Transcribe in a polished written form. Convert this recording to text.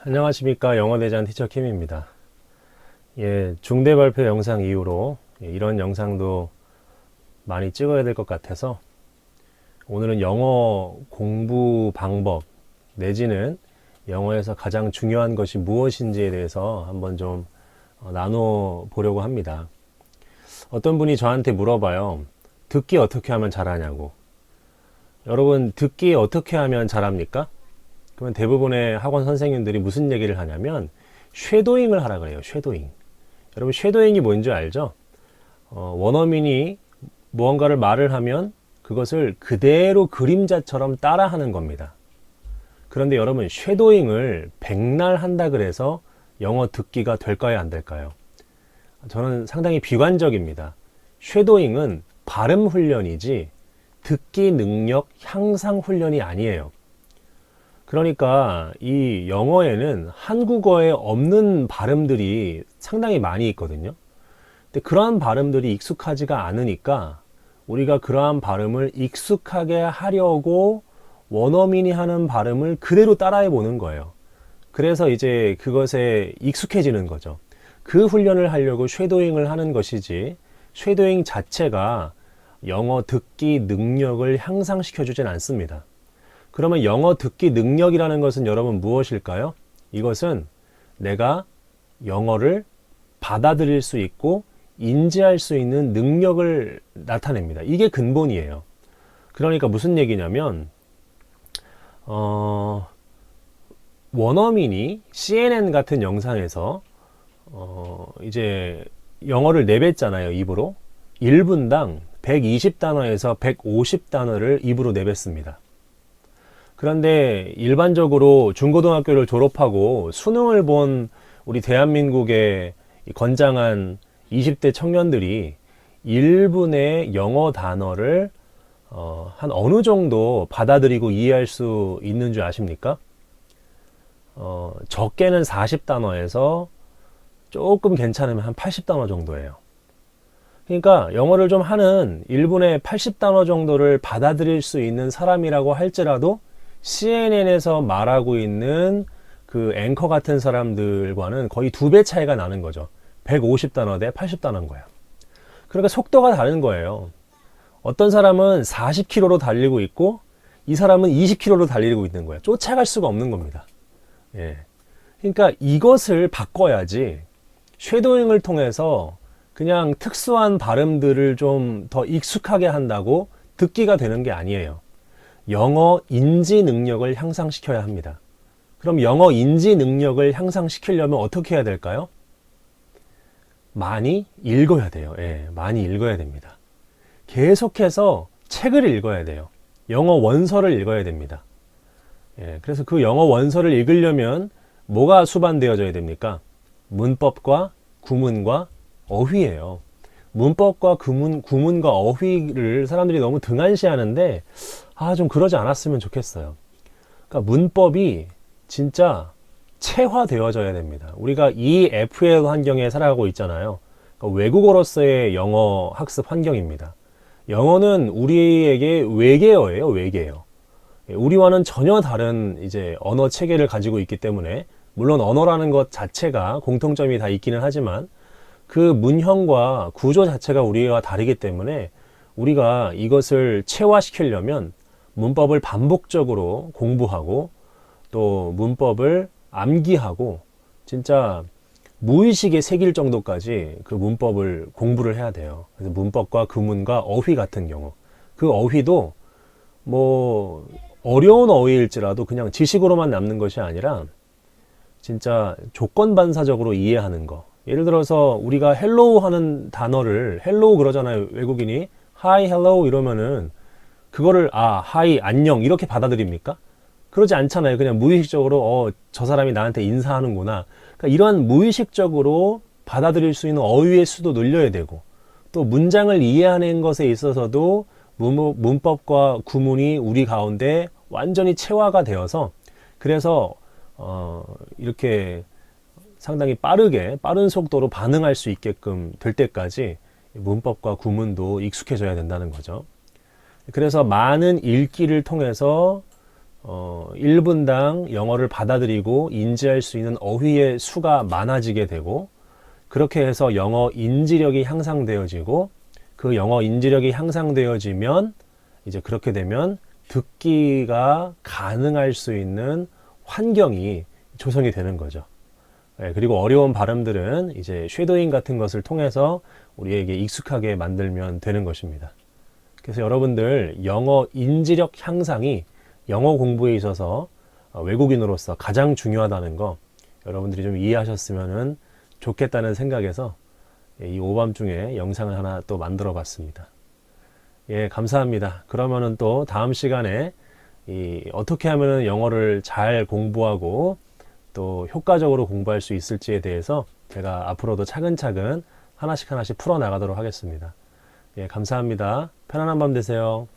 안녕하십니까. 영어대장 티처 킴입니다. 중대 발표 영상 이후로 이런 영상도 많이 찍어야 될 것 같아서 오늘은 영어 공부 방법 내지는 영어에서 가장 중요한 것이 무엇인지에 대해서 한번 좀 나눠 보려고 합니다. 어떤 분이 저한테 물어봐요. 듣기 어떻게 하면 잘하냐고. 여러분, 듣기 어떻게 하면 잘합니까? 그러면 대부분의 학원 선생님들이 무슨 얘기를 하냐면 쉐도잉을 하라 그래요. 쉐도잉. 여러분, 쉐도잉이 뭔지 알죠? 원어민이 무언가를 말을 하면 그것을 그대로 그림자처럼 따라하는 겁니다. 그런데 여러분, 쉐도잉을 백날 한다 그래서 영어 듣기가 될까요, 안 될까요? 저는 상당히 비관적입니다. 쉐도잉은 발음 훈련이지 듣기 능력 향상 훈련이 아니에요. 그러니까 이 영어에는 한국어에 없는 발음들이 상당히 많이 있거든요. 근데 그러한 발음들이 익숙하지가 않으니까 우리가 그러한 발음을 익숙하게 하려고 원어민이 하는 발음을 그대로 따라해 보는 거예요. 그래서 이제 그것에 익숙해지는 거죠. 그 훈련을 하려고 쉐도잉을 하는 것이지 쉐도잉 자체가 영어 듣기 능력을 향상시켜 주진 않습니다. 그러면 영어 듣기 능력이라는 것은 여러분 무엇일까요? 이것은 내가 영어를 받아들일 수 있고 인지할 수 있는 능력을 나타냅니다. 이게 근본이에요. 그러니까 무슨 얘기냐면 원어민이 CNN 같은 영상에서 이제 영어를 내뱉잖아요. 입으로. 1분당 120단어에서 150단어를 입으로 내뱉습니다. 그런데 일반적으로 중고등학교를 졸업하고 수능을 본 우리 대한민국의 건장한 20대 청년들이 1분의 영어 단어를 한 어느 정도 받아들이고 이해할 수 있는 줄 아십니까? 적게는 40단어에서 조금 괜찮으면 한 80단어 정도예요. 그러니까 영어를 좀 하는 1분에 80단어 정도를 받아들일 수 있는 사람이라고 할지라도 CNN에서 말하고 있는 그 앵커 같은 사람들과는 거의 2배 차이가 나는 거죠. 150단어 대 80단어인 거야. 그러니까 속도가 다른 거예요. 어떤 사람은 40km로 달리고 있고 이 사람은 20km로 달리고 있는 거예요. 쫓아갈 수가 없는 겁니다. 그러니까 이것을 바꿔야지 쉐도잉을 통해서 그냥 특수한 발음들을 좀 더 익숙하게 한다고 듣기가 되는 게 아니에요. 영어 인지 능력을 향상시켜야 합니다. 그럼 영어 인지 능력을 향상시키려면 어떻게 해야 될까요? 많이 읽어야 돼요. 많이 읽어야 됩니다. 계속해서 책을 읽어야 돼요. 영어 원서를 읽어야 됩니다. 그래서 그 영어 원서를 읽으려면 뭐가 수반되어져야 됩니까? 문법과 구문과 어휘예요. 문법과 구문과 어휘를 사람들이 너무 등한시하는데 좀 그러지 않았으면 좋겠어요. 그러니까 문법이 진짜 체화되어져야 됩니다. 우리가 EFL 환경에 살아가고 있잖아요. 그러니까 외국어로서의 영어 학습 환경입니다. 영어는 우리에게 외계어예요, 외계어. 우리와는 전혀 다른 이제 언어 체계를 가지고 있기 때문에 물론 언어라는 것 자체가 공통점이 다 있기는 하지만 그 문형과 구조 자체가 우리와 다르기 때문에 우리가 이것을 체화시키려면 문법을 반복적으로 공부하고 또 문법을 암기하고 진짜 무의식에 새길 정도까지 그 문법을 공부를 해야 돼요. 그래서 문법과 구문과 어휘 같은 경우 그 어휘도 뭐 어려운 어휘일지라도 그냥 지식으로만 남는 것이 아니라 진짜 조건반사적으로 이해하는 거. 예를 들어서 우리가 헬로우 하는 단어를 헬로우 그러잖아요. 외국인이 하이 헬로우 이러면은 그거를 하이 안녕 이렇게 받아들입니까? 그러지 않잖아요. 그냥 무의식적으로 저 사람이 나한테 인사하는구나. 그러니까 이런 무의식적으로 받아들일 수 있는 어휘의 수도 늘려야 되고 또 문장을 이해하는 것에 있어서도 문법과 구문이 우리 가운데 완전히 체화가 되어서 그래서 이렇게 상당히 빠른 속도로 반응할 수 있게끔 될 때까지 문법과 구문도 익숙해져야 된다는 거죠. 그래서 많은 읽기를 통해서 1분당 영어를 받아들이고 인지할 수 있는 어휘의 수가 많아지게 되고, 그렇게 해서 영어 인지력이 향상되어지고, 그 영어 인지력이 향상되어지면 이제 그렇게 되면 듣기가 가능할 수 있는 환경이 조성이 되는 거죠. 그리고 어려운 발음들은 이제 쉐도잉 같은 것을 통해서 우리에게 익숙하게 만들면 되는 것입니다. 그래서 여러분들 영어 인지력 향상이 영어 공부에 있어서 외국인으로서 가장 중요하다는 거 여러분들이 좀 이해하셨으면 좋겠다는 생각에서 이 오밤중에 영상을 하나 또 만들어 봤습니다. 예, 감사합니다. 그러면은 또 다음 시간에 어떻게 하면 영어를 잘 공부하고 또 효과적으로 공부할 수 있을지에 대해서 제가 앞으로도 차근차근 하나씩 풀어 나가도록 하겠습니다. 예, 감사합니다. 편안한 밤 되세요.